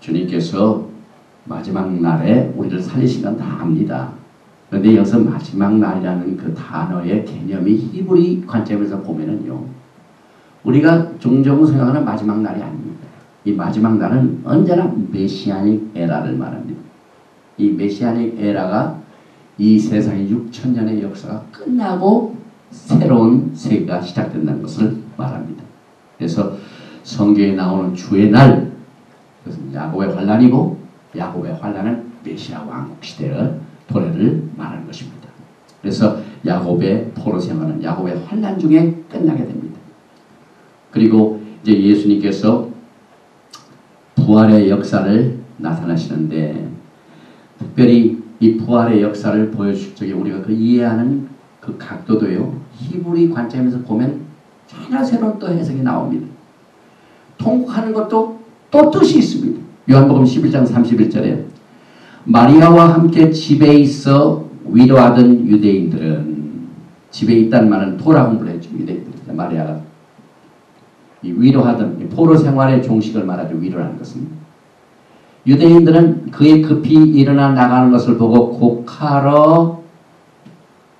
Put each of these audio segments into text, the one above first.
주님께서 마지막 날에 우리를 살리신 건 다 압니다. 그런데 여기서 마지막 날이라는 그 단어의 개념이 히브리 관점에서 보면은요, 우리가 종종 생각하는 마지막 날이 아닙니다. 이 마지막 날은 언제나 메시아닉 에라를 말합니다. 이 메시아닉 에라가 이 세상의 6천년의 역사가 끝나고 새로운 세계가 시작된다는 것을 말합니다. 그래서 성경에 나오는 주의 날, 그것은 야곱의 환란이고, 야곱의 환란은 메시아 왕국 시대의 도래를 말하는 것입니다. 그래서 야곱의 포로 생활은 야곱의 환란 중에 끝나게 됩니다. 그리고 이제 예수님께서 부활의 역사를 나타나시는데, 특별히 이 부활의 역사를 보여줄 적에 우리가 그 이해하는 그 각도도요, 히브리 관점에서 보면 전혀 새로운 또 해석이 나옵니다. 통곡하는 것도 또 뜻이 있습니다. 요한복음 11장 31절에 마리아와 함께 집에 있어 위로하던 유대인들은, 집에 있다는 말은 토라 공부를 했죠. 유대인들. 마리아가 이 위로하던 포로 생활의 종식을 말하죠. 위로라는 것은 유대인들은 그의 급히 일어나 나가는 것을 보고 곡하러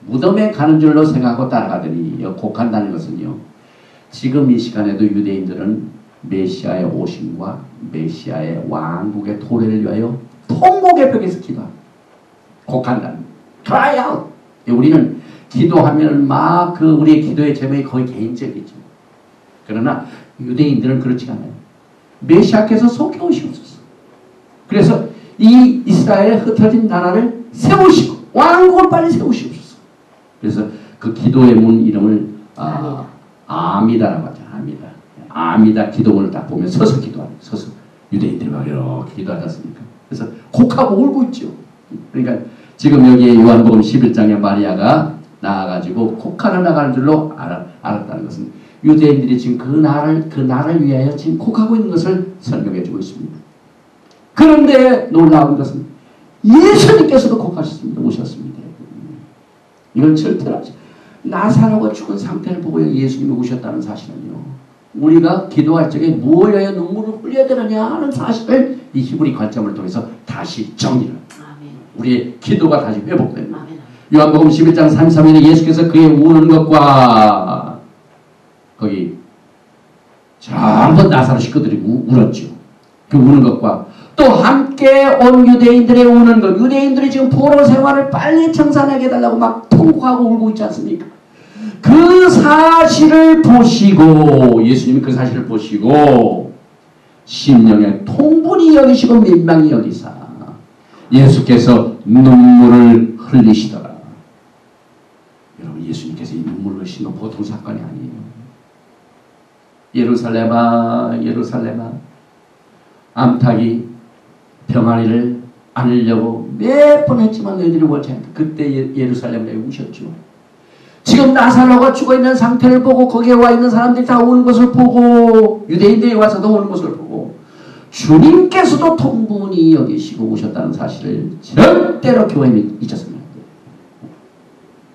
무덤에 가는 줄로 생각하고 따라가더니, 곡한다는 것은요, 지금 이 시간에도 유대인들은 메시아의 오심과 메시아의 왕국의 도래를 위하여 통곡의 벽에서 기도합니다. 곡한다는, cry out. 우리는 기도하면 막 그 우리의 기도의 제목이 거의 개인적이죠. 그러나 유대인들은 그렇지 않아요. 메시아께서 속해 오시옵소서. 그래서 이 이스라엘의 흩어진 나라를 세우시고 왕국을 빨리 세우시옵소서. 그래서 그 기도의 문 이름을 아미다라고 하죠. 아미다 기도문을 딱 보면 서서 기도하는, 서서 유대인들이 막 이렇게 기도하지 않습니까? 그래서 곡하고 울고 있죠. 그러니까 지금 여기에 요한복음 11장에 마리아가 나와가지고 곡하러 나가는 줄로 알았다는 것은 유대인들이 지금 그 나라를 위하여 지금 곡하고 있는 것을 설명해주고 있습니다. 그런데 놀라운 것은 예수님께서도 곡하셨습니다. 오셨습니다. 이건 절대로 하지. 나사로가 죽은 상태를 보고 예수님이 오셨다는 사실은요, 우리가 기도할 적에 무엇을 위하여 눈물을 흘려야 되느냐 하는 사실을 이 히브리 관점을 통해서 다시 정리를, 우리의 기도가 다시 회복됩니다. 요한복음 11장 33절에 예수께서 그의 우는 것과, 거기 전부 나사로 식구들이 울었죠. 그 우는 것과 또 함께 온 유대인들의 우는 것, 유대인들이 지금 포로 생활을 빨리 청산하게 해달라고 막 통곡하고 울고 있지 않습니까? 그 사실을 보시고, 예수님이 그 사실을 보시고 심령의 통분이 여기시고 민망히 여기사 예수께서 눈물을 흘리시더라. 여러분, 예수님께서 이 눈물을 흘리신 건 보통 사건이 아니에요. 예루살렘아 예루살렘아, 암탉이 병아리를 안으려고 몇 번 했지만 너희들이 원치 않다. 그때 예루살렘에 우셨죠. 지금 나사로가 죽어있는 상태를 보고 거기에 와 있는 사람들이 다 오는 것을 보고, 유대인들이 와서도 오는 것을 보고 주님께서도 통분히 여기시고 오셨다는 사실을 절대로 교회는 잊었습니다.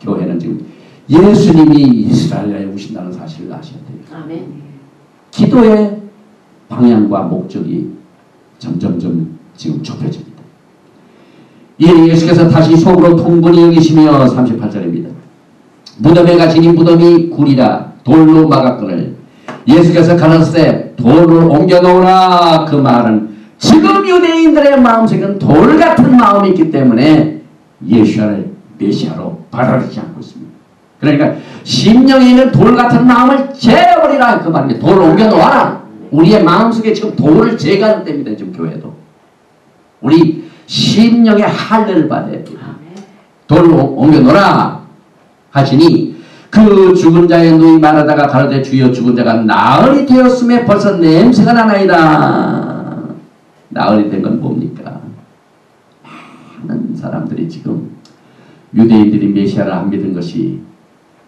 교회는 지금 예수님이 이스라엘에 오신다는 사실을 아셔야 돼요. 아멘. 기도의 방향과 목적이 점점점 지금 좁혀집니다. 예수께서 다시 속으로 통분히 여기시며 38절입니다. 무덤에 갇히니 무덤이 굴이라 돌로 막았거늘 예수께서 가라사대 돌을 옮겨 놓으라. 그 말은 지금 유대인들의 마음속에는 돌 같은 마음이 있기 때문에 예수를 메시아로 받아들이지 않고 있습니다. 그러니까 심령에 있는 돌 같은 마음을 제어버리라. 그 말입니다. 돌을 옮겨 놓아라. 우리의 마음속에 지금 돌을 제거하는 때입니다. 지금 교회도 우리 심령의 할례를 받아야 됩니다. 돌로 옮겨 놓으라 하시니 그 죽은 자의 누이 말하다가 가로되 주여 죽은 자가 나흘이 되었음에 벌써 냄새가 나나이다. 나흘이 된 건 뭡니까? 많은 사람들이 지금 유대인들이 메시아를 안 믿은 것이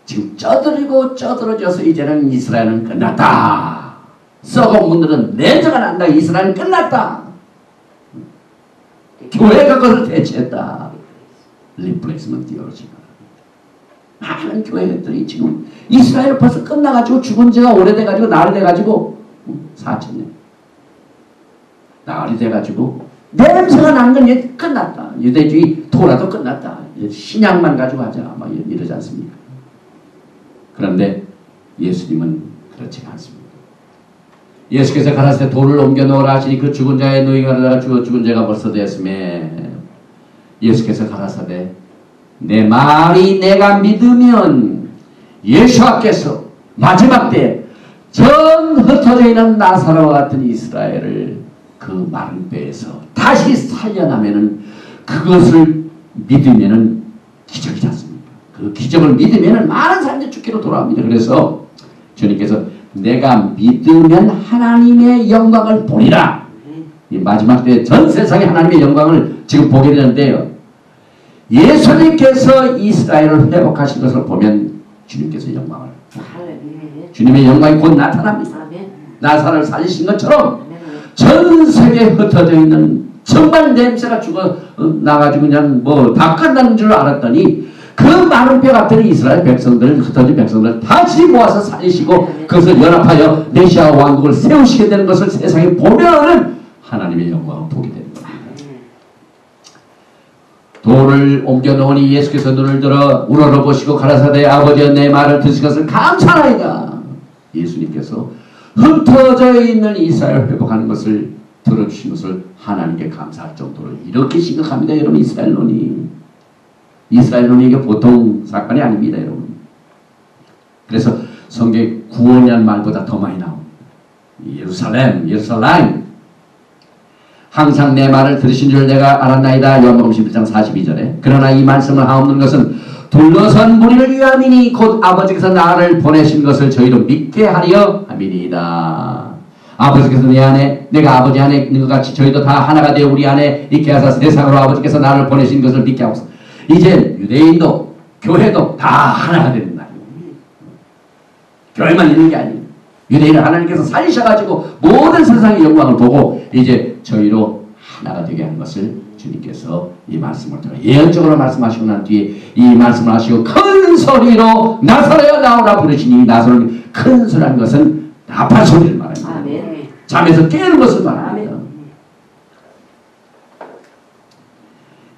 지금 쩌들리고 쩌들어져서 이제는 이스라엘은 끝났다. 썩은 문들은 냄새가 난다. 이스라엘은 끝났다. 교회가 그것을 대체했다. 리플레이스먼트 디올로지가. 많은 교회들이 지금 이스라엘 벌써 끝나가지고 죽은 지가 오래돼가지고 나흘 돼가지고 4,000년. 나흘이 돼가지고 냄새가 난 건 이제 끝났다. 유대주의 토라도 끝났다. 신약만 가지고 하자. 막 이러지 않습니까? 그런데 예수님은 그렇지 않습니다. 예수께서 가라사대 돌을 옮겨 놓으라 하시니 그 죽은 자의 누이가 죽은 자가 벌써 되었음에 예수께서 가라사대 내 말이 내가 믿으면 예수께서 마지막 때 전 흩어져 있는 나사로와 같은 이스라엘을 그 마른 뼈에서 다시 살려나면은 그것을 믿으면은 기적이지 않습니까? 그 기적을 믿으면은 많은 사람들이 죽기로 돌아옵니다. 그래서 주님께서 내가 믿으면 하나님의 영광을 보리라. 이 마지막 때 전 세상에 하나님의 영광을 지금 보게 되는데요. 예수님께서 이스라엘을 회복하신 것을 보면 주님께서 영광을 주님의 영광이 곧 나타납니다. 나사로를 살리신 것처럼 전 세계에 흩어져 있는 정말 냄새가 죽어 나가지고 그냥 뭐 다 끝나는 줄 알았더니 그 마른 뼈 같은 이스라엘 백성들, 흩어진 백성들 다시 모아서 살리시고 그것을 연합하여 메시아 왕국을 세우시게 되는 것을 세상에 보면은 하나님의 영광을 보게 되는 겁니다. 돌을 옮겨 놓으니 예수께서 눈을 들어 우러러보시고 가라사대 아버지여 내 말을 들으신 것을 감사하나이다. 예수님께서 흩어져 있는 이스라엘 회복하는 것을 들어주신 것을 하나님께 감사할 정도로 이렇게 심각합니다. 여러분 이스라엘 논이 이게 보통 사건이 아닙니다. 여러분. 그래서 성경에 구원이라는 말보다 더 많이 나옵니다. 예루살렘 항상 내 말을 들으신 줄 내가 알았나이다. 요한복음 11장 42절에 그러나 이 말씀을 하옵는 것은 둘러선 무리를 위함이니 곧 아버지께서 나를 보내신 것을 저희로 믿게 하려 함이니이다. 아버지께서 내 안에 내가 아버지 안에 있는 것 같이 저희도 다 하나가 되어 우리 안에 있게 하사 세상으로 아버지께서 나를 보내신 것을 믿게 하옵소서. 이제 유대인도 교회도 다 하나가 되는 날이에요. 교회만 있는 게 아니에요. 유대인을 하나님께서 살리셔가지고 모든 세상의 영광을 보고 이제 저희로 하나가 되게 하는 것을 주님께서 이 말씀을 통해 예언적으로 말씀하시고 난 뒤에 이 말씀을 하시고 큰 소리로 나사로야 나오라 부르시니 나사로는 큰 소리라는 것은 나팔 소리를 말합니다. 아멘. 잠에서 깨는 것을 말합니다. 아멘.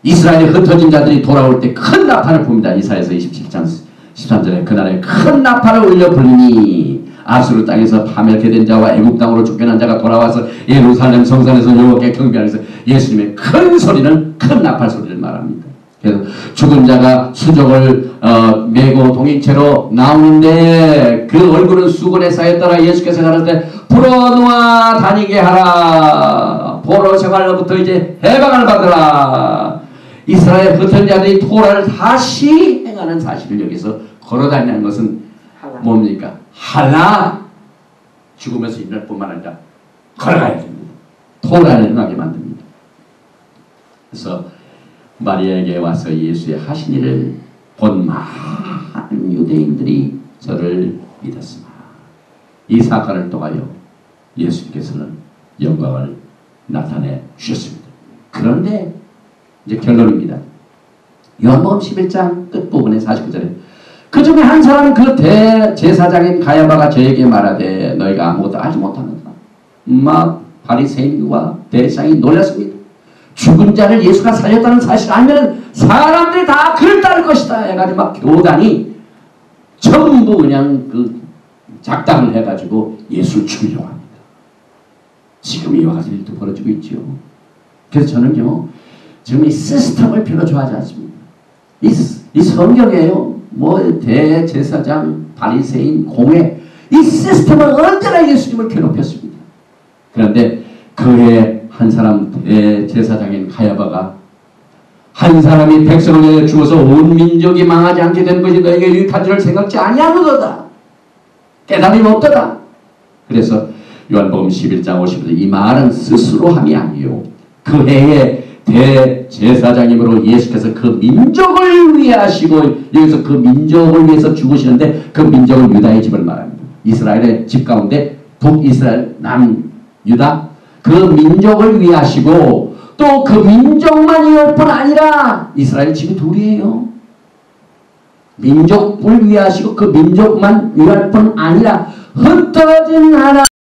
이스라엘의 흩어진 자들이 돌아올 때 큰 나팔을 붑니다. 이사야서 27장 13절에 그날에 큰 나팔을 울려 불리니 아수르 땅에서 파멸케 된 자와 애국 땅으로 쫓겨난 자가 돌아와서 예루살렘 성산에서 여호와께 경배하면서 예수님의 큰 소리는 큰 나팔 소리를 말합니다. 그래서 죽은 자가 수족을 메고 동행체로 나오는데 그 얼굴은 수건에 쌓였더라. 예수께서 가라사대 풀어놓아 다니게 하라. 포로 생활로부터 이제 해방을 받으라. 이스라엘 흩어진 자들이 토라를 다시 행하는 사실을 여기서 걸어다니는 것은 뭡니까? 할라 죽으면서 일어날 뿐만 아니라 걸어가야 됩니다. 토라를 행하게 만듭니다. 그래서 마리아에게 와서 예수의 하신 일을 본 많은 유대인들이 저를 믿었으나 이 사건을 통하여 예수님께서는 영광을 나타내 주셨습니다. 그런데 이제 결론입니다. 요한복음 11장 끝부분에 49절에 그 중에 한 사람은 그 대제사장인 가야바가 저에게 말하되 너희가 아무것도 알지 못하는가. 막 바리새인과 대제사장이 놀랐습니다. 죽은 자를 예수가 살렸다는 사실을 알면 사람들이 다 그를 따를 것이다 해가지고 막 교단이 전부 그냥 그 작당을 해가지고 예수를 죽이려고 합니다. 지금 이와 같은 일도 벌어지고 있죠. 그래서 저는요 지금 이 시스템을 별로 좋아하지 않습니다. 이 성경에요 뭐 대제사장, 바리새인, 공회 이 시스템은 언제나 예수님을 괴롭혔습니다. 그런데 그의 한 사람 대제사장인 가야바가 한 사람이 백성을 위해 죽어서 온 민족이 망하지 않게 되는 것이 너에게 유익한 줄을 생각지 아니하노도다. 깨달음이 없도다. 그래서 요한복음 11장 50절에 이 말은 스스로 함이 아니요 그 해에 대제사장님으로 예수께서 그 민족을 위해 하시고 여기서 그 민족을 위해서 죽으시는데 그 민족은 유다의 집을 말합니다. 이스라엘의 집 가운데 북이스라엘 남유다 그 민족을 위해 하시고 또 그 민족만 위할 뿐 아니라 이스라엘 집이 둘이에요. 민족을 위해 하시고 그 민족만 위할 뿐 아니라 흩어진 나라